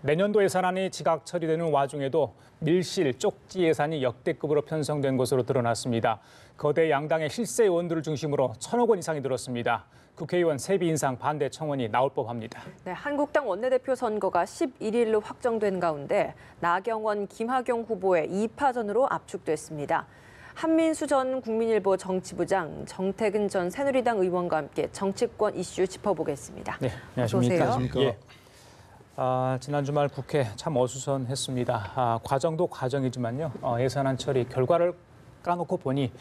내년도 예산안이 지각 처리되는 와중에도 밀실, 쪽지 예산이 역대급으로 편성된 것으로 드러났습니다. 거대 양당의 실세 의원들을 중심으로 1,000억 원 이상이 들었습니다. 국회의원 세비 인상 반대 청원이 나올 법합니다. 네, 한국당 원내대표 선거가 11일로 확정된 가운데 나경원, 김학용 후보의 2파전으로 압축됐습니다. 한민수 전 국민일보 정치부장, 정태근 전 새누리당 의원과 함께 정치권 이슈 짚어보겠습니다. 네, 안녕하십니까. 예. 지난 주말 국회 참 어수선했습니다. 과정도 과정이지만요. 예산안 처리 결과를 까놓고 보니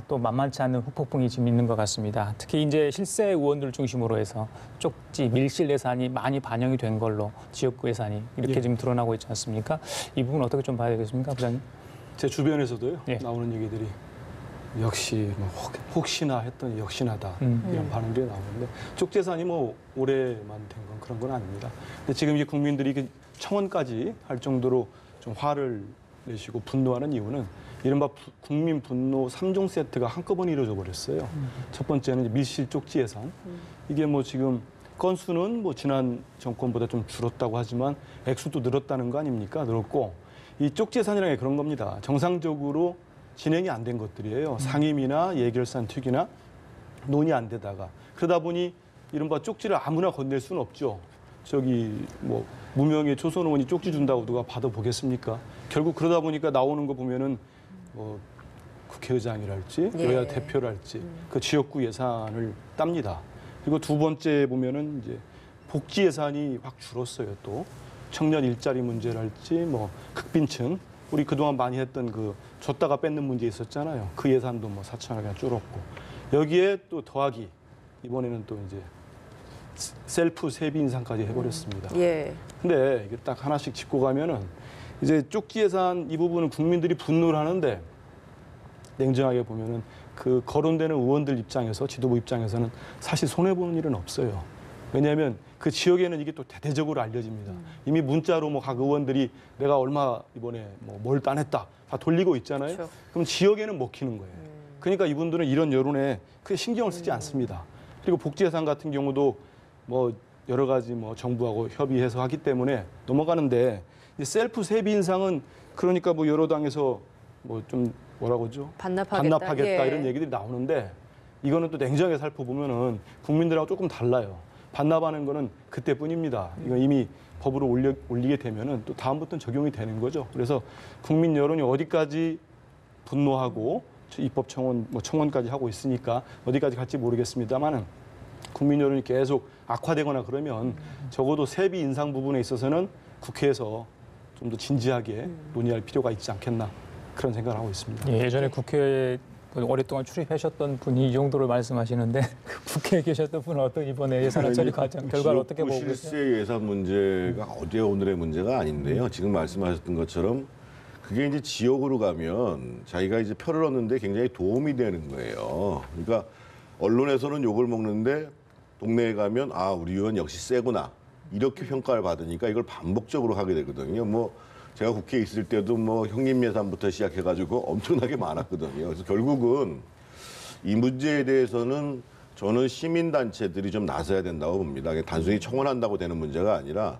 또 만만치 않은 후폭풍이 지금 있는 것 같습니다. 특히 이제 실세 의원들 중심으로 해서 쪽지, 밀실 예산이 많이 반영이 된 걸로 지역구 예산이 이렇게 지금 드러나고 있지 않습니까? 이 부분 어떻게 좀 봐야 되겠습니까, 부장님? 제 주변에서도요. 예. 나오는 얘기들이 역시 뭐 혹시나 했더니 역시나다 이런 반응들이 나오는데 쪽지 예산이 뭐 올해만 된 건 그런 건 아닙니다. 근데 지금 이게 국민들이 청원까지 할 정도로 좀 화를 내시고 분노하는 이유는 이른바 국민 분노 3종 세트가 한꺼번에 이루어져 버렸어요. 첫 번째는 밀실 쪽지 예산. 이게 뭐 지금 건수는 뭐 지난 정권보다 좀 줄었다고 하지만 액수도 늘었다는 거 아닙니까? 늘었고 이 쪽지 예산이라는 게 그런 겁니다. 정상적으로 진행이 안 된 것들이에요. 상임이나 예결산 특위나 논의 안 되다가 그러다 보니 이른바 쪽지를 아무나 건넬 수는 없죠. 저기 뭐 무명의 조선 의원이 쪽지 준다고 누가 받아보겠습니까? 결국 그러다 보니까 나오는 거 보면은 뭐 국회의장이랄지 여야 대표랄지 그 지역구 예산을 땁니다. 그리고 두 번째 보면은 이제 복지 예산이 확 줄었어요. 또 청년 일자리 문제랄지 뭐 극빈층 우리 그동안 많이 했던 그 줬다가 뺏는 문제 있었잖아요. 그 예산도 뭐 4천억 그냥 줄었고 여기에 또 더하기 이번에는 또 이제 셀프 세비 인상까지 해버렸습니다. 예. 근데 이게 딱 하나씩 짚고 가면은 이제 쪽지 예산 이 부분은 국민들이 분노를 하는데 냉정하게 보면은 그 거론되는 의원들 입장에서 지도부 입장에서는 사실 손해 보는 일은 없어요. 왜냐하면 그 지역에는 이게 또 대대적으로 알려집니다. 이미 문자로 뭐 각 의원들이 내가 얼마 이번에 뭐 뭘 따냈다 다 돌리고 있잖아요. 그렇죠. 그럼 지역에는 먹히는 거예요. 그러니까 이분들은 이런 여론에 크게 신경을 쓰지 않습니다. 그리고 복지 예산 같은 경우도 뭐 여러 가지 뭐 정부하고 협의해서 하기 때문에 넘어가는데 이 셀프 세비 인상은 그러니까 뭐 여러 당에서 뭐 좀 뭐라고 하죠? 반납하겠다 예. 이런 얘기들이 나오는데 이거는 또 냉정하게 살펴보면은 국민들하고 조금 달라요. 반납하는 거는 그때뿐입니다. 이거 이미 법으로 올리게 되면은 또 다음부터는 적용이 되는 거죠. 그래서 국민 여론이 어디까지 분노하고 입법 청원 뭐 청원까지 하고 있으니까 어디까지 갈지 모르겠습니다만은 국민 여론이 계속 악화되거나 그러면 적어도 세비 인상 부분에 있어서는 국회에서 좀 더 진지하게 논의할 필요가 있지 않겠나 그런 생각을 하고 있습니다. 예전에 국회에 오랫동안 출입하셨던 분이 이 정도로 말씀하시는데 국회에 계셨던 분은 어떤 이번에 예산 처리 과정 결과를 어떻게 보고 계세요? 실세 예산 문제가 어제 오늘의 문제가 아닌데요. 지금 말씀하셨던 것처럼 그게 이제 지역으로 가면 자기가 이제 표를 얻는데 굉장히 도움이 되는 거예요. 그러니까 언론에서는 욕을 먹는데 동네에 가면 아 우리 의원 역시 세구나 이렇게 평가를 받으니까 이걸 반복적으로 하게 되거든요. 뭐 제가 국회에 있을 때도 뭐 형님 예산부터 시작해가지고 엄청나게 많았거든요. 그래서 결국은 이 문제에 대해서는 저는 시민단체들이 좀 나서야 된다고 봅니다. 단순히 청원한다고 되는 문제가 아니라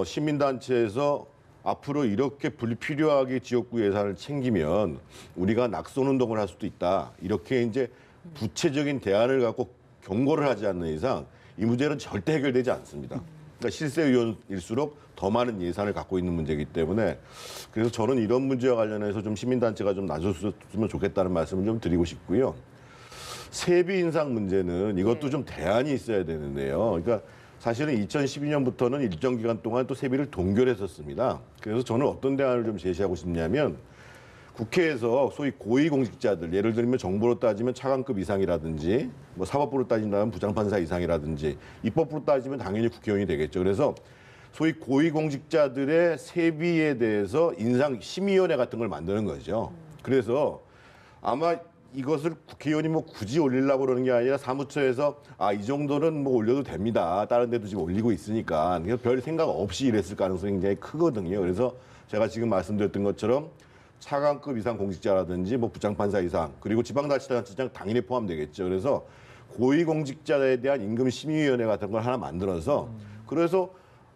시민단체에서 앞으로 이렇게 불필요하게 지역구 예산을 챙기면 우리가 낙선운동을 할 수도 있다. 이렇게 이제 구체적인 대안을 갖고 경고를 하지 않는 이상 이 문제는 절대 해결되지 않습니다. 그러니까 실세의원일수록 더 많은 예산을 갖고 있는 문제이기 때문에 그래서 저는 이런 문제와 관련해서 좀 시민단체가 좀 나섰으면 좋겠다는 말씀을 좀 드리고 싶고요. 세비 인상 문제는 이것도 좀 대안이 있어야 되는데요. 그러니까 사실은 2012년부터는 일정 기간 동안 또 세비를 동결했었습니다. 그래서 저는 어떤 대안을 좀 제시하고 싶냐면 국회에서 소위 고위공직자들, 예를 들면 정부로 따지면 차관급 이상이라든지 뭐 사법부로 따진다면 부장판사 이상이라든지 입법부로 따지면 당연히 국회의원이 되겠죠. 그래서 소위 고위공직자들의 세비에 대해서 인상심의위원회 같은 걸 만드는 거죠. 그래서 아마 이것을 국회의원이 뭐 굳이 올리려고 그러는 게 아니라 사무처에서 아, 이 정도는 뭐 올려도 됩니다. 다른 데도 지금 올리고 있으니까. 그래서 별 생각 없이 이랬을 가능성이 굉장히 크거든요. 그래서 제가 지금 말씀드렸던 것처럼 차관급 이상 공직자라든지 뭐 부장판사 이상 그리고 지방자치단체장 당연히 포함되겠죠. 그래서 고위공직자에 대한 임금심의위원회 같은 걸 하나 만들어서 그래서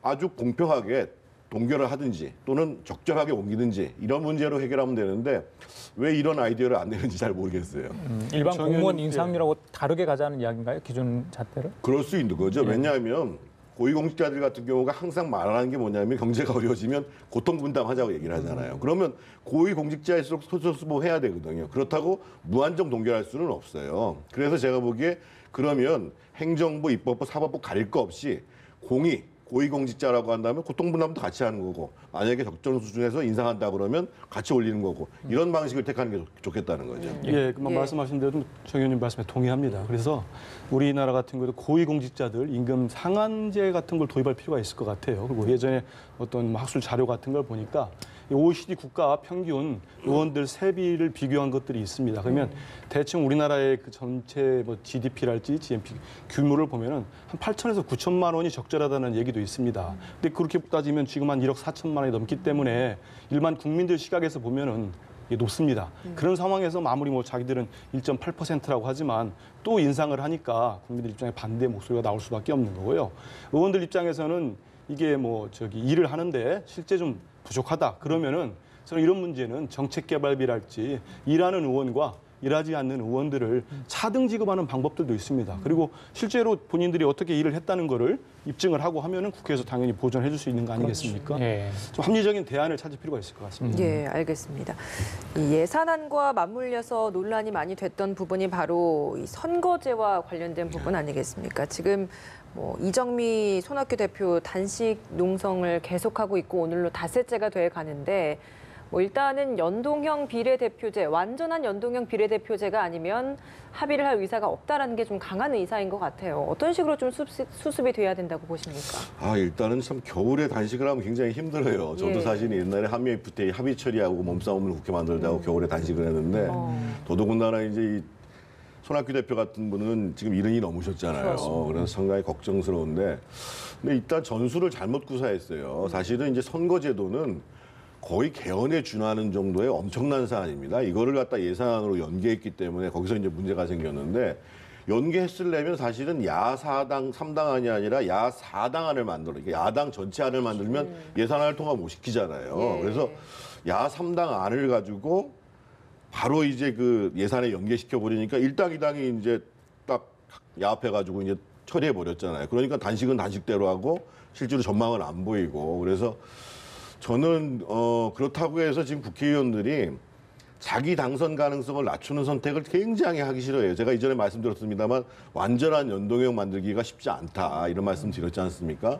아주 공평하게 동결을 하든지 또는 적절하게 옮기든지 이런 문제로 해결하면 되는데 왜 이런 아이디어를 안 내는지 잘 모르겠어요. 일반 정현, 공무원 예. 인상률하고 다르게 가자는 이야기인가요? 기준 잣대를? 그럴 수 있는 거죠. 왜냐하면 고위공직자들 같은 경우가 항상 말하는 게 뭐냐면 경제가 어려워지면 고통 분담하자고 얘기를 하잖아요. 그러면 고위공직자일수록 소수보 해야 되거든요. 그렇다고 무한정 동결할 수는 없어요. 그래서 제가 보기에 그러면 행정부, 입법부, 사법부 가릴 거 없이 고위공직자라고 한다면 고통분담도 같이 하는 거고 만약에 적정 수준에서 인상한다 그러면 같이 올리는 거고 이런 방식을 택하는 게 좋겠다는 거죠. 예, 말씀하신 대로 정 의원님 말씀에 동의합니다. 그래서 우리나라 같은 경우도 고위공직자들 임금 상한제 같은 걸 도입할 필요가 있을 것 같아요. 그리고 예전에 어떤 학술 자료 같은 걸 보니까 OECD 국가 평균 의원들 세비를 비교한 것들이 있습니다. 그러면 대충 우리나라의 그 전체 뭐 GDP랄지 GNP 규모를 보면은 한 8천에서 9천만 원이 적절하다는 얘기도 있습니다. 근데 그렇게 따지면 지금 한 1억 4천만 원이 넘기 때문에 일반 국민들 시각에서 보면은 이게 높습니다. 그런 상황에서 아무리 뭐 자기들은 1.8%라고 하지만 또 인상을 하니까 국민들 입장에 반대 목소리가 나올 수밖에 없는 거고요. 의원들 입장에서는 이게 뭐 일을 하는데 실제 좀 부족하다. 그러면은 저는 이런 문제는 정책개발비랄지 일하는 의원과 일하지 않는 의원들을 차등 지급하는 방법들도 있습니다. 그리고 실제로 본인들이 어떻게 일을 했다는 거를 입증을 하고 하면은 국회에서 당연히 보존해 줄 수 있는 거 아니겠습니까? 예. 좀 합리적인 대안을 찾을 필요가 있을 것 같습니다. 예, 알겠습니다. 이 예산안과 맞물려서 논란이 많이 됐던 부분이 바로 이 선거제와 관련된 부분 아니겠습니까? 지금 뭐 이정미 손학규 대표 단식 농성을 계속하고 있고 오늘로 닷새째가 돼 가는데 뭐 일단은 연동형 비례대표제, 완전한 연동형 비례대표제가 아니면 합의를 할 의사가 없다라는 게 좀 강한 의사인 것 같아요. 어떤 식으로 좀 수습이 돼야 된다고 보십니까? 일단은 참 겨울에 단식을 하면 굉장히 힘들어요. 저도 예. 사실 옛날에 한미FTA 합의 처리하고 몸싸움을 국회 만들자고 겨울에 단식을 했는데 더더군다나 이제 이 손학규 대표 같은 분은 지금 70이 넘으셨잖아요. 그렇습니다. 그래서 상당히 걱정스러운데 근데 일단 전술을 잘못 구사했어요. 사실은 이제 선거제도는 거의 개헌에 준하는 정도의 엄청난 사안입니다. 이거를 갖다 예산안으로 연계했기 때문에 거기서 이제 문제가 생겼는데 연계했으려면 사실은 야4당 3당안이 아니라 야4당안을 만들어. 야당 전체 안을 만들면 예산안을 통과 못 시키잖아요. 예. 그래서 야3당 안을 가지고 바로 이제 그 예산에 연계시켜 버리니까 1당 2당이 이제 딱 야합해 가지고 이제 처리해 버렸잖아요. 그러니까 단식은 단식대로 하고 실제로 전망은 안 보이고 그래서 저는 그렇다고 해서 지금 국회의원들이 자기 당선 가능성을 낮추는 선택을 굉장히 하기 싫어해요. 제가 이전에 말씀드렸습니다만 완전한 연동형 만들기가 쉽지 않다 이런 말씀 드렸지 않습니까?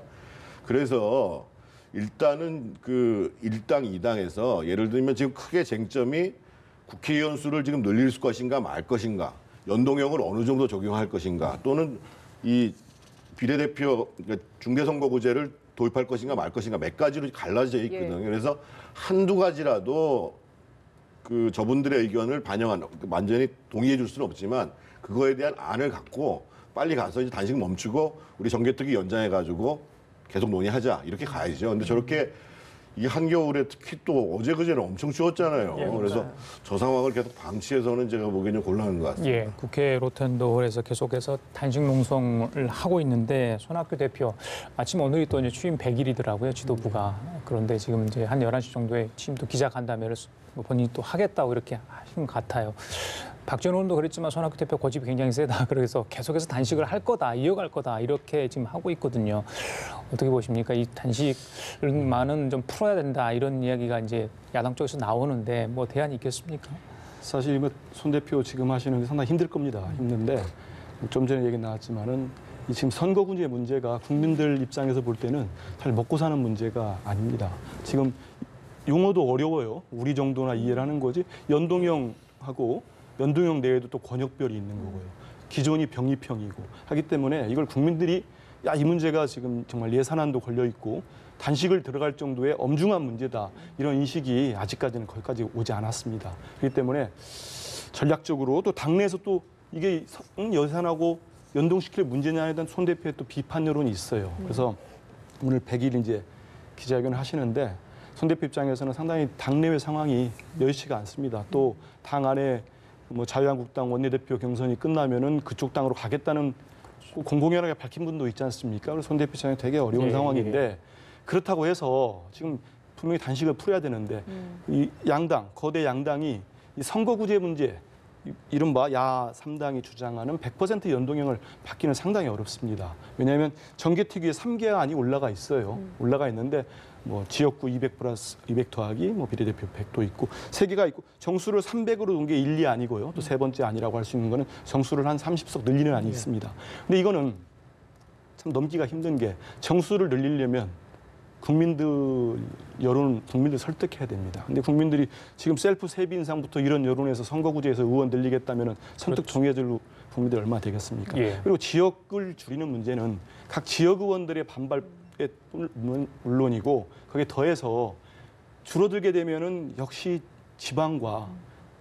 그래서 일단은 그 1당 2당에서 예를 들면 지금 크게 쟁점이 국회의원 수를 지금 늘릴 것인가 말 것인가, 연동형을 어느 정도 적용할 것인가, 또는 이 비례대표 그러니까 중대선거구제를 도입할 것인가 말 것인가 몇 가지로 갈라져 있거든요. 그래서 한두 가지라도 그 저분들의 의견을 반영한 완전히 동의해 줄 수는 없지만 그거에 대한 안을 갖고 빨리 가서 이제 단식 멈추고 우리 정개특위 연장해 가지고 계속 논의하자 이렇게 가야죠. 근데 저렇게 이 한겨울에 특히 또 어제 그제는 엄청 추웠잖아요. 예, 그래서 저 상황을 계속 방치해서는 제가 보기에는 좀 곤란한 것 같습니다. 예, 국회 로텐도홀에서 계속해서 단식 농성을 하고 있는데 손학규 대표 마침 오늘이 또 이제 취임 100일이더라고요, 지도부가. 그런데 지금 이제 한 11시 정도에 취임 또 기자간담회를 본인이 또 하겠다고 이렇게 하신 것 같아요. 박지원 의원도 그랬지만 손학규 대표 고집이 굉장히 세다. 그래서 계속해서 단식을 할 거다, 이어갈 거다 이렇게 지금 하고 있거든요. 어떻게 보십니까? 이 단식만은 좀 풀어야 된다 이런 이야기가 이제 야당 쪽에서 나오는데 뭐 대안이 있겠습니까? 사실 손 대표 지금 하시는 게 상당히 힘들 겁니다. 힘든데 좀 전에 얘기 나왔지만은 이 지금 선거구제 문제가 국민들 입장에서 볼 때는 잘 먹고 사는 문제가 아닙니다. 지금 용어도 어려워요. 우리 정도나 이해를 하는 거지. 연동형하고 연동형 내에도 또 권역별이 있는 거고요. 기존이 병립형이고 하기 때문에 이걸 국민들이 야, 이 문제가 지금 정말 예산안도 걸려 있고 단식을 들어갈 정도의 엄중한 문제다. 이런 인식이 아직까지는 거기까지 오지 않았습니다. 그렇기 때문에 전략적으로 또 당내에서 또 이게 예산하고 연동시킬 문제냐에 대한 손 대표의 또 비판 여론이 있어요. 그래서 오늘 100일 이제 기자회견을 하시는데 손 대표 입장에서는 상당히 당내외 상황이 여의치가 않습니다. 또 당 안에 뭐 자유한국당 원내대표 경선이 끝나면은 그쪽 당으로 가겠다는 공공연하게 밝힌 분도 있지 않습니까? 그래서 손 대표 입장에 되게 어려운 예, 상황인데 그렇다고 해서 지금 분명히 단식을 풀어야 되는데 이 양당, 거대 양당이 이 선거구제 문제, 이른바 야 3당이 주장하는 100% 연동형을 받기는 상당히 어렵습니다. 왜냐하면 정개특위에 3개안이 올라가 있어요. 올라가 있는데 뭐 지역구 200 플러스 200 더하기 뭐 비례대표 100도 있고 3개가 있고 정수를 300으로 놓은 게 1, 2안이고요. 또 세 번째 안이라고 할 수 있는 거는 정수를 한 30석 늘리는 안이 있습니다. 근데 이거는 참 넘기가 힘든 게 정수를 늘리려면 국민들 설득해야 됩니다. 근데 국민들이 지금 셀프 세비 인상부터 이런 여론에서 선거구제에서 의원 늘리겠다면 선택 정해질 국민들이 얼마나 되겠습니까? 예. 그리고 지역을 줄이는 문제는 각 지역 의원들의 반발에 물론이고 거기에 더해서 줄어들게 되면은 역시 지방과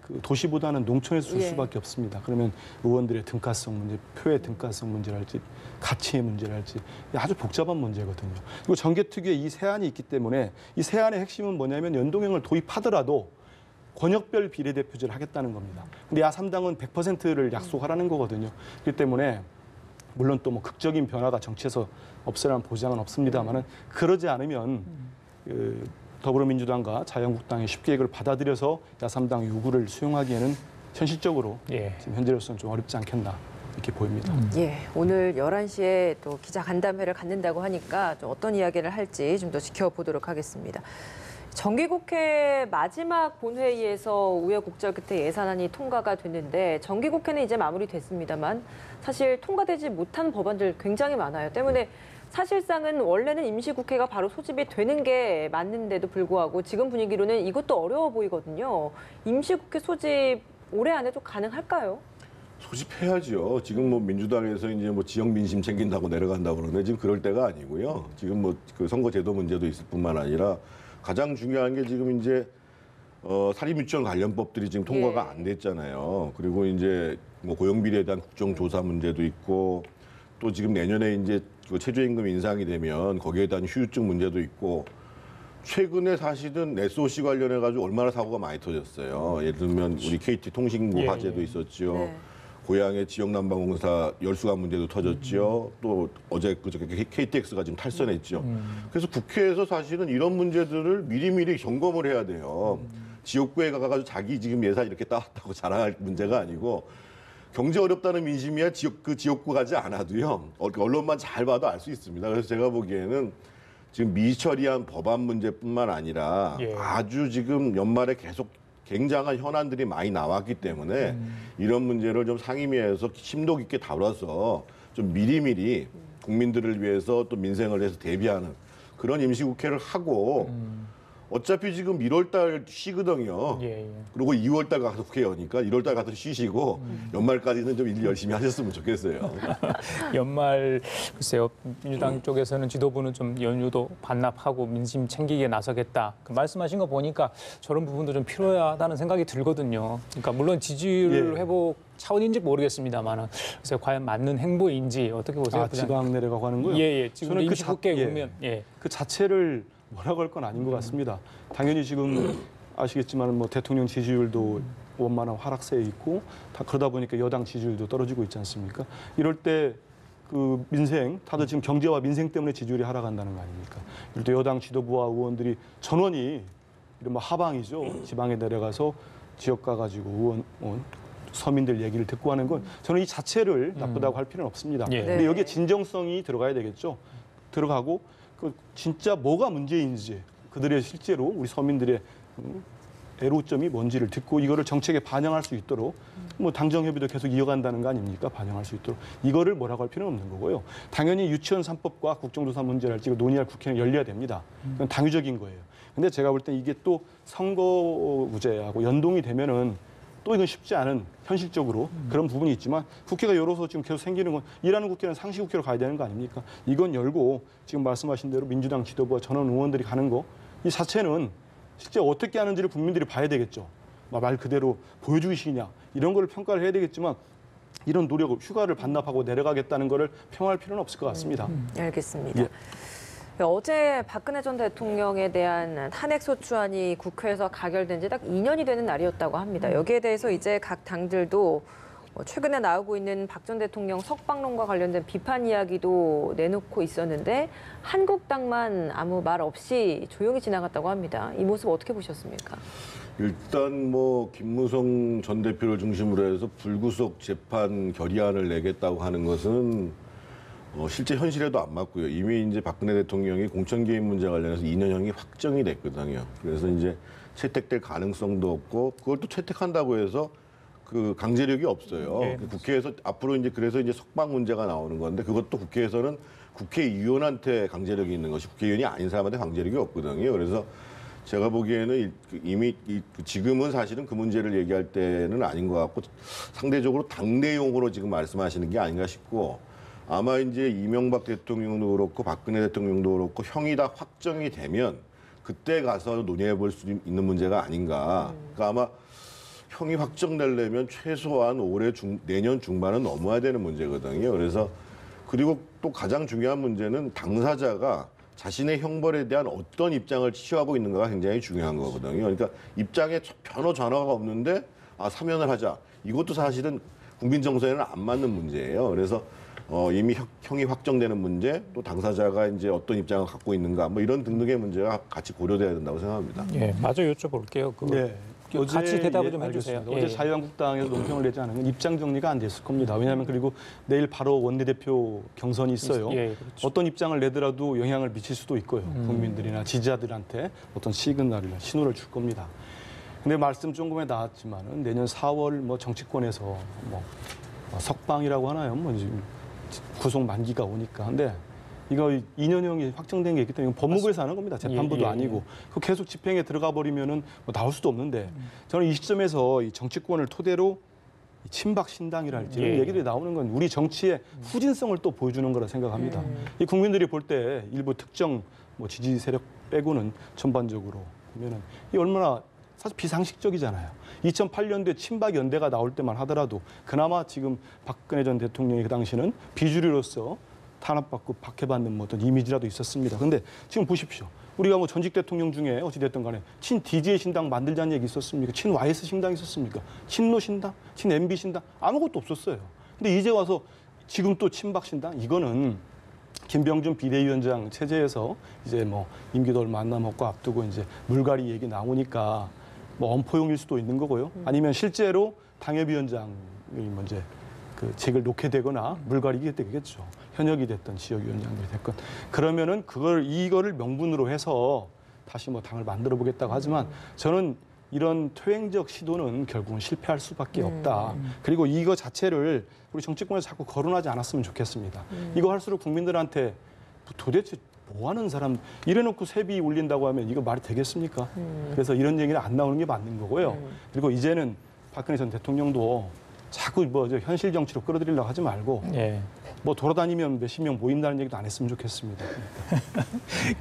그 도시보다는 농촌에서 줄 수밖에 없습니다. 그러면 의원들의 등가성 문제, 표의 등가성 문제랄지 가치의 문제랄지 아주 복잡한 문제거든요. 그리고 정개특위에 이 세안이 있기 때문에 이 세안의 핵심은 뭐냐면 연동형을 도입하더라도 권역별 비례대표제를 하겠다는 겁니다. 근데 야3당은 100%를 약속하라는 거거든요. 그렇기 때문에 물론 또 뭐 극적인 변화가 정치에서 없으라는 보장은 없습니다만은 그러지 않으면 더불어민주당과 자유한국당이 쉽게 이걸 받아들여서 야3당 요구를 수용하기에는 현실적으로 지금 현재로서는 좀 어렵지 않겠나 이렇게 보입니다. 예, 오늘 11시에 또 기자 간담회를 갖는다고 하니까 좀 어떤 이야기를 할지 좀 더 지켜보도록 하겠습니다. 정기국회 마지막 본회의에서 우여곡절 끝에 예산안이 통과가 됐는데 정기국회는 이제 마무리됐습니다만 사실 통과되지 못한 법안들 굉장히 많아요. 때문에 사실상은 원래는 임시국회가 바로 소집이 되는 게 맞는데도 불구하고 지금 분위기로는 이것도 어려워 보이거든요. 임시국회 소집 올해 안에 좀 가능할까요? 소집해야죠. 지금 뭐 민주당에서 이제 뭐 지역 민심 챙긴다고 내려간다고 그러는데 지금 그럴 때가 아니고요. 지금 뭐 그 선거제도 문제도 있을 뿐만 아니라 가장 중요한 게 지금 이제 사립유치원 관련 법들이 지금 통과가 안 됐잖아요. 그리고 이제 뭐 고용비리에 대한 국정조사 문제도 있고 또 지금 내년에 이제 그 최저임금 인상이 되면 거기에 대한 휴유증 문제도 있고 최근에 사실은 SOC 관련해 가지고 얼마나 사고가 많이 터졌어요. 예를 들면 우리 KT 통신구 화재도 있었죠. 네. 고향의 지역난방공사 열수관 문제도 터졌죠. 또 어제 그저께 KTX가 지금 탈선했죠. 그래서 국회에서 사실은 이런 문제들을 미리미리 점검을 해야 돼요. 지역구에 가가지고 자기 지금 예산 이렇게 따왔다고 자랑할 문제가 아니고 경제 어렵다는 민심이야 그 지역구 가지 않아도요. 언론만 잘 봐도 알 수 있습니다. 그래서 제가 보기에는 지금 미처리한 법안 문제뿐만 아니라 아주 지금 연말에 계속 굉장한 현안들이 많이 나왔기 때문에 이런 문제를 좀 상임위에서 심도 깊게 다뤄서 좀 미리미리 국민들을 위해서 또 민생을 위해서 대비하는 그런 임시국회를 하고 어차피 지금 1월 달 쉬거든요. 그리고 2월 달 가서 국회 여니까 1월 달 가서 쉬시고 연말까지는 좀 일 열심히 하셨으면 좋겠어요. 연말 글쎄요. 민주당 쪽에서는 지도부는 좀 연휴도 반납하고 민심 챙기기에 나서겠다. 그 말씀하신 거 보니까 저런 부분도 좀 필요하다는 생각이 들거든요. 그러니까 물론 지지율 회복 차원인지 모르겠습니다만 그래서 과연 맞는 행보인지 어떻게 보세요? 지방 내려가고 하는 거요? 예. 지금 임시국회 오면 그 자체를 뭐라고 할 건 아닌 것 같습니다. 당연히 지금 아시겠지만 뭐 대통령 지지율도 원만한 하락세에 있고 다 그러다 보니까 여당 지지율도 떨어지고 있지 않습니까? 이럴 때 그 민생, 다들 지금 경제와 민생 때문에 지지율이 하락한다는 거 아닙니까? 이럴 때 여당 지도부와 의원들이 전원이 이른바 하방이죠. 지방에 내려가서 지역 가가지고 서민들 얘기를 듣고 하는 건 저는 이 자체를 나쁘다고 할 필요는 없습니다. 근데 여기에 진정성이 들어가야 되겠죠. 들어가고 그 진짜 뭐가 문제인지 그들의 실제로 우리 서민들의 애로점이 뭔지를 듣고 이거를 정책에 반영할 수 있도록 뭐 당정협의도 계속 이어간다는 거 아닙니까? 반영할 수 있도록 이거를 뭐라고 할 필요는 없는 거고요. 당연히 유치원 3법과 국정조사 문제랄지 논의할 국회는 열려야 됩니다. 그건 당위적인 거예요. 근데 제가 볼 때 이게 또 선거구제하고 연동이 되면은 또 이건 쉽지 않은 현실적으로 그런 부분이 있지만 국회가 열어서 지금 계속 생기는 건 일하는 국회는 상시국회로 가야 되는 거 아닙니까? 이건 열고 지금 말씀하신 대로 민주당 지도부와 전원 의원들이 가는 거 이 자체는 실제 어떻게 하는지를 국민들이 봐야 되겠죠. 말 그대로 보여주기식이냐 이런 거를 평가를 해야 되겠지만 이런 노력을 휴가를 반납하고 내려가겠다는 거를 평할 필요는 없을 것 같습니다. 알겠습니다. 어제 박근혜 전 대통령에 대한 탄핵소추안이 국회에서 가결된 지 딱 2년이 되는 날이었다고 합니다. 여기에 대해서 이제 각 당들도 최근에 나오고 있는 박 전 대통령 석방론과 관련된 비판 이야기도 내놓고 있었는데 한국당만 아무 말 없이 조용히 지나갔다고 합니다. 이 모습 어떻게 보셨습니까? 일단 뭐 김무성 전 대표를 중심으로 해서 불구속 재판 결의안을 내겠다고 하는 것은 실제 현실에도 안 맞고요. 이미 이제 박근혜 대통령이 공천 개입 문제 관련해서 2년형이 확정이 됐거든요. 그래서 이제 채택될 가능성도 없고 그걸 또 채택한다고 해서 그 강제력이 없어요. 네, 국회에서 앞으로 이제 그래서 이제 석방 문제가 나오는 건데 그것도 국회에서는 국회의원한테 강제력이 있는 것이 국회의원이 아닌 사람한테 강제력이 없거든요. 그래서 제가 보기에는 이미 지금은 사실은 그 문제를 얘기할 때는 아닌 것 같고 상대적으로 당내용으로 지금 말씀하시는 게 아닌가 싶고 아마 이제 이명박 대통령도 그렇고 박근혜 대통령도 그렇고 형이 다 확정이 되면 그때 가서 논의해 볼 수 있는 문제가 아닌가. 그러니까 아마 형이 확정되려면 최소한 내년 중반은 넘어야 되는 문제거든요. 그래서 그리고 또 가장 중요한 문제는 당사자가 자신의 형벌에 대한 어떤 입장을 취하고 있는가가 굉장히 중요한 거거든요. 그러니까 입장에 변호 전화가 없는데 사면을 하자. 이것도 사실은 국민 정서에는 안 맞는 문제예요. 그래서 이미 형이 확정되는 문제, 또 당사자가 이제 어떤 입장을 갖고 있는가, 뭐 이런 등등의 문제가 같이 고려돼야 된다고 생각합니다. 예, 마저 여쭤볼게요. 네. 같이 대답을 좀 해주세요. 알겠습니다. 어제 자유한국당에서 논평을 내지 않으면 입장 정리가 안 됐을 겁니다. 왜냐하면 그리고 내일 바로 원내대표 경선이 있어요. 예, 그렇죠. 어떤 입장을 내더라도 영향을 미칠 수도 있고요. 국민들이나 지지자들한테 어떤 시그널을, 신호를 줄 겁니다. 근데 말씀 조금에 나왔지만은 내년 4월 뭐 정치권에서 뭐 석방이라고 하나요? 뭐 지금 구속 만기가 오니까. 근데 이거 2년형이 확정된 게 있기 때문에 법무부에서 하는 겁니다. 재판부도 예. 아니고. 그 계속 집행에 들어가 버리면은 뭐 나올 수도 없는데 저는 이 시점에서 이 정치권을 토대로 친박 신당이랄지 이런 예. 얘기들이 나오는 건 우리 정치의 후진성을 또 보여주는 거라 생각합니다. 이 국민들이 볼 때 일부 특정 뭐 지지 세력 빼고는 전반적으로 보면은 이 얼마나 사실 비상식적이잖아요. 2008년도에 친박 연대가 나올 때만 하더라도 그나마 지금 박근혜 전 대통령이 그 당시는 비주류로서 탄압받고 박해받는 뭐 어떤 이미지라도 있었습니다. 근데 지금 보십시오. 우리가 뭐 전직 대통령 중에 어찌됐든 간에 친 DJ 신당 만들자는 얘기 있었습니까? 친 YS 신당 있었습니까? 친노 신당? 친 MB 신당? 아무것도 없었어요. 근데 이제 와서 지금 또 친박 신당? 이거는 김병준 비대위원장 체제에서 이제 뭐 임기도 얼마 안 남았고 앞두고 이제 물갈이 얘기 나오니까 뭐 엄포용일 수도 있는 거고요. 아니면 실제로 당협위원장이 먼저 그 직을 놓게 되거나 물갈이게 되겠죠. 현역이 됐던 지역위원장들이 됐건 그러면은 이거를 명분으로 해서 다시 뭐 당을 만들어 보겠다고 하지만 저는 이런 퇴행적 시도는 결국은 실패할 수밖에 없다. 그리고 이거 자체를 우리 정치권에서 자꾸 거론하지 않았으면 좋겠습니다. 이거 할수록 국민들한테 도대체 뭐 하는 사람 이래놓고 세비 올린다고 하면 이거 말이 되겠습니까? 그래서 이런 얘기는 안 나오는 게 맞는 거고요. 그리고 이제는 박근혜 전 대통령도 자꾸 뭐 현실 정치로 끌어들이려고 하지 말고 예. 뭐 돌아다니면 몇십 명 모인다는 얘기도 안 했으면 좋겠습니다.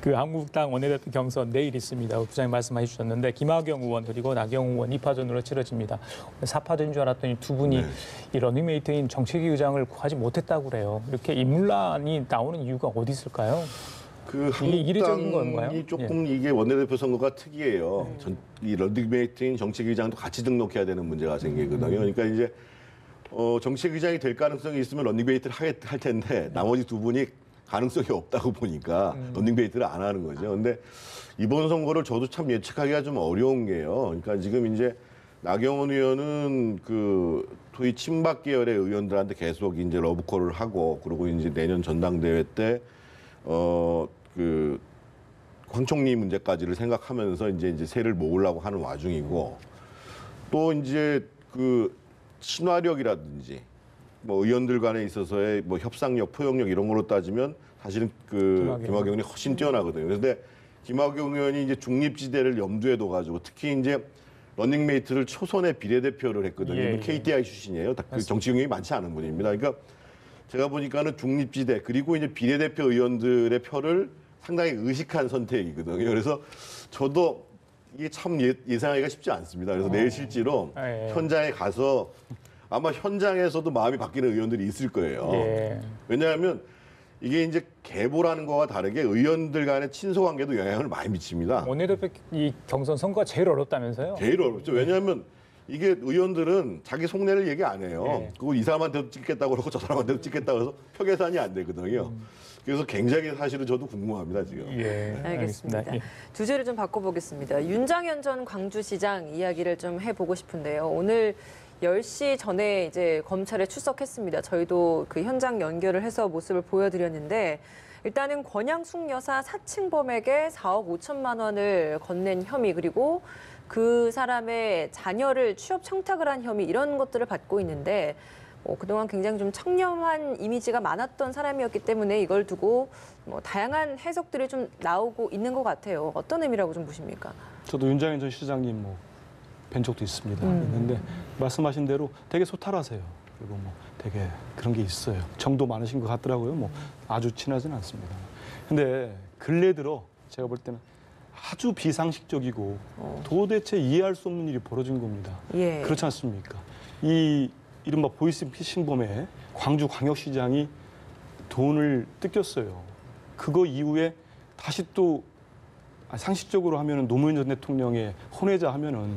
그 한국당 원내대표 경선 내일 있습니다. 부장님 말씀해 주셨는데 김학영 의원 그리고 나경원 의원 2파전으로 치러집니다. 4파전인 줄 알았더니 두 분이 네. 이 러닝메이트인 정책위 의장을 구하지 못했다고 그래요. 이렇게 인물난이 나오는 이유가 어디 있을까요? 그 이게 이례적인 건가요? 한국당이 조금 이게 원내대표 선거가 특이해요. 이 런닝메이트인 정책위장도 같이 등록해야 되는 문제가 생기거든요. 그러니까 이제 정책위장이 될 가능성이 있으면 런닝메이트를 할 텐데 나머지 두 분이 가능성이 없다고 보니까 런닝메이트를 안 하는 거죠. 근데 이번 선거를 저도 참 예측하기가 좀 어려운 게요. 그러니까 지금 이제 나경원 의원은 그 소위 친박 계열의 의원들한테 계속 이제 러브콜을 하고 그리고 이제 내년 전당대회 때 그 황총리 문제까지를 생각하면서 이제 세를 모으려고 하는 와중이고 또 이제 그 친화력이라든지 뭐 의원들 간에 있어서의 뭐 협상력, 포용력 이런 걸로 따지면 사실은 그 김학영 의원이 훨씬 뛰어나거든요. 그런데 김학영 의원이 이제 중립지대를 염두에 둬가지고 특히 이제 러닝메이트를 초선의 비례대표를 했거든요. 예, 예. KTI 출신이에요. 그 정치 경력이 많지 않은 분입니다. 그러니까 제가 보니까는 중립지대 그리고 이제 비례대표 의원들의 표를 상당히 의식한 선택이거든요. 그래서 저도 이게 참 예상하기가 쉽지 않습니다. 그래서 내일 실제로 현장에 가서 아마 현장에서도 마음이 바뀌는 의원들이 있을 거예요. 예. 왜냐하면 이게 이제 계보라는 거와 다르게 의원들 간의 친소 관계도 영향을 많이 미칩니다. 원내대표 이 경선 선거가 제일 어렵다면서요? 제일 어렵죠. 왜냐하면 이게 의원들은 자기 속내를 얘기 안 해요. 예. 그거 이 사람한테도 찍겠다고 그러고 저 사람한테도 찍겠다고 해서 표계산이 안 되거든요. 그래서 굉장히 사실은 저도 궁금합니다, 지금. 예, 알겠습니다. 예. 주제를 좀 바꿔보겠습니다. 윤장현 전 광주시장 이야기를 좀 해보고 싶은데요. 오늘 10시 전에 이제 검찰에 출석했습니다. 저희도 그 현장 연결을 해서 모습을 보여드렸는데 일단은 권양숙 여사 사칭범에게 4억 5천만 원을 건넨 혐의 그리고 그 사람의 자녀를 취업 청탁을 한 혐의 이런 것들을 받고 있는데 그동안 굉장히 좀 청렴한 이미지가 많았던 사람이었기 때문에 이걸 두고 다양한 해석들이 좀 나오고 있는 것 같아요. 어떤 의미라고 좀 보십니까? 저도 윤장현 전 시장님 뵌 적도 있습니다. 있는데 말씀하신 대로 되게 소탈하세요. 그리고 되게 그런 게 있어요. 정도 많으신 것 같더라고요. 아주 친하지는 않습니다. 근데 근래 들어 제가 볼 때는 아주 비상식적이고 도대체 이해할 수 없는 일이 벌어진 겁니다. 예. 그렇지 않습니까? 이 이른바 보이스피싱범에 광주광역시장이 돈을 뜯겼어요. 그거 이후에 다시 또 상식적으로 하면은 노무현 전 대통령의 혼외자 하면은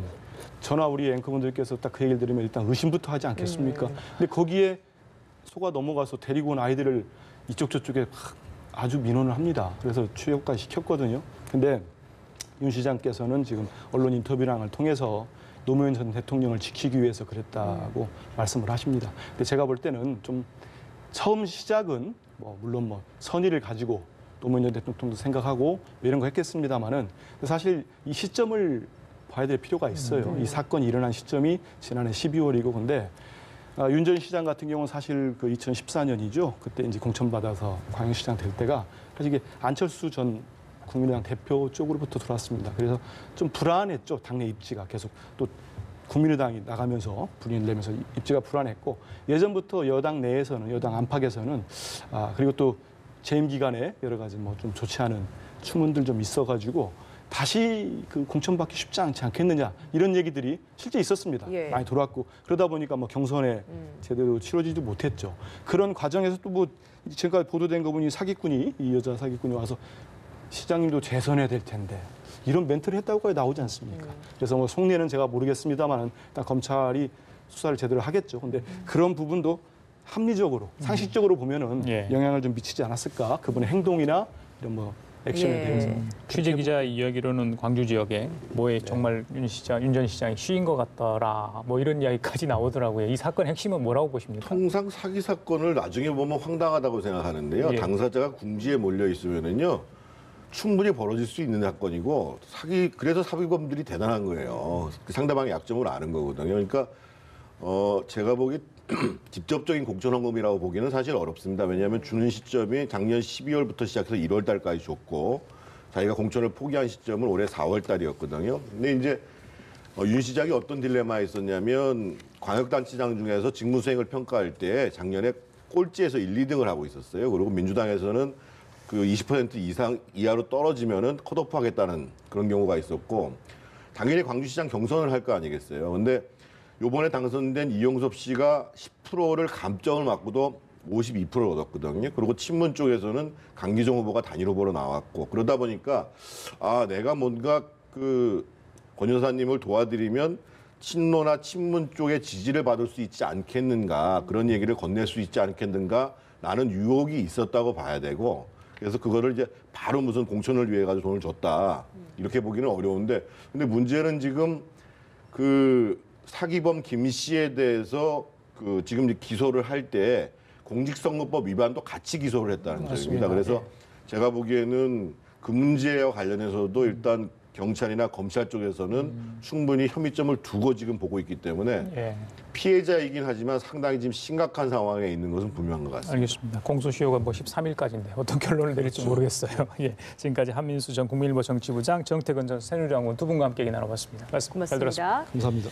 저나 우리 앵커분들께서 딱 그 얘기를 들으면 일단 의심부터 하지 않겠습니까? 근데 거기에 속아 넘어가서 데리고 온 아이들을 이쪽 저쪽에 아주 민원을 합니다. 그래서 취업까지 시켰거든요. 근데 윤 시장께서는 지금 언론 인터뷰랑을 통해서 노무현 전 대통령을 지키기 위해서 그랬다고 말씀을 하십니다. 근데 제가 볼 때는 좀 처음 시작은 물론 선의를 가지고 노무현 전 대통령도 생각하고 이런 거 했겠습니다만은 사실 이 시점을 봐야 될 필요가 있어요. 이 사건이 일어난 시점이 지난해 12월이고 근데 윤 전 시장 같은 경우는 사실 그 2014년이죠. 그때 이제 공천받아서 광역시장 될 때가 사실 이게 안철수 전 국민의당 대표 쪽으로부터 들어왔습니다. 그래서 좀 불안했죠. 당내 입지가 계속 또 국민의당이 나가면서 분위기를 내면서 입지가 불안했고 예전부터 여당 내에서는 여당 안팎에서는 그리고 또 재임 기간에 여러 가지 좀 좋지 않은 추문들 좀 있어가지고 다시 그 공천받기 쉽지 않지 않겠느냐 이런 얘기들이 실제 있었습니다. 예. 많이 들어왔고 그러다 보니까 경선에 제대로 치러지지도 못했죠. 그런 과정에서 또 지금까지 보도된 거 보니 사기꾼이 이 여자 사기꾼이 와서 시장님도 재선해야 될 텐데 이런 멘트를 했다고까지 나오지 않습니까? 그래서 속내는 제가 모르겠습니다만 일단 검찰이 수사를 제대로 하겠죠. 근데 그런 부분도 합리적으로 상식적으로 보면은 예. 영향을 좀 미치지 않았을까? 그분의 행동이나 이런 액션에 예. 대해서 취재 기자 이야기로는 광주 지역에 정말 윤 전 시장이 쉬인 것 같더라 이런 이야기까지 나오더라고요. 이 사건 핵심은 뭐라고 보십니까? 통상 사기 사건을 나중에 보면 황당하다고 생각하는데요. 예. 당사자가 궁지에 몰려 있으면은요. 충분히 벌어질 수 있는 사건이고 그래서 사기범들이 대단한 거예요. 상대방의 약점을 아는 거거든요. 그러니까 제가 보기 직접적인 공천 헌금이라고 보기는 사실 어렵습니다. 왜냐하면 주는 시점이 작년 12월부터 시작해서 1월 달까지 줬고 자기가 공천을 포기한 시점은 올해 4월 달이었거든요. 근데 이제 윤 시장이 어떤 딜레마에 있었냐면 광역단체장 중에서 직무수행을 평가할 때 작년에 꼴찌에서 1, 2등을 하고 있었어요. 그리고 민주당에서는 그 20% 이하로 떨어지면은 컷오프하겠다는 그런 경우가 있었고 당연히 광주시장 경선을 할 거 아니겠어요. 근데 요번에 당선된 이용섭 씨가 10%를 감점을 맞고도 52%를 얻었거든요. 그리고 친문 쪽에서는 강기정 후보가 단일 후보로 나왔고 그러다 보니까 내가 뭔가 권 여사님을 도와드리면 친노나 친문 쪽의 지지를 받을 수 있지 않겠는가 그런 얘기를 건넬 수 있지 않겠는가 라는 유혹이 있었다고 봐야 되고 그래서 그거를 이제 바로 무슨 공천을 위해 가지고 돈을 줬다 이렇게 보기는 어려운데 근데 문제는 지금 사기범 김 씨에 대해서 지금 기소를 할 때 공직선거법 위반도 같이 기소를 했다는 점입니다. 그래서 제가 보기에는 그 문제와 관련해서도 일단 경찰이나 검찰 쪽에서는 충분히 혐의점을 두고 지금 보고 있기 때문에 피해자이긴 하지만 상당히 지금 심각한 상황에 있는 것은 분명한 것 같습니다. 알겠습니다. 공소시효가 13일까지인데 어떤 결론을 내릴지 모르겠어요. 지금까지 한민수 전 국민일보 정치부장, 정태근 전 새누리당 의원 두 분과 함께 얘기 나눠봤습니다. 말씀 잘 들었습니다. 고맙습니다. 감사합니다.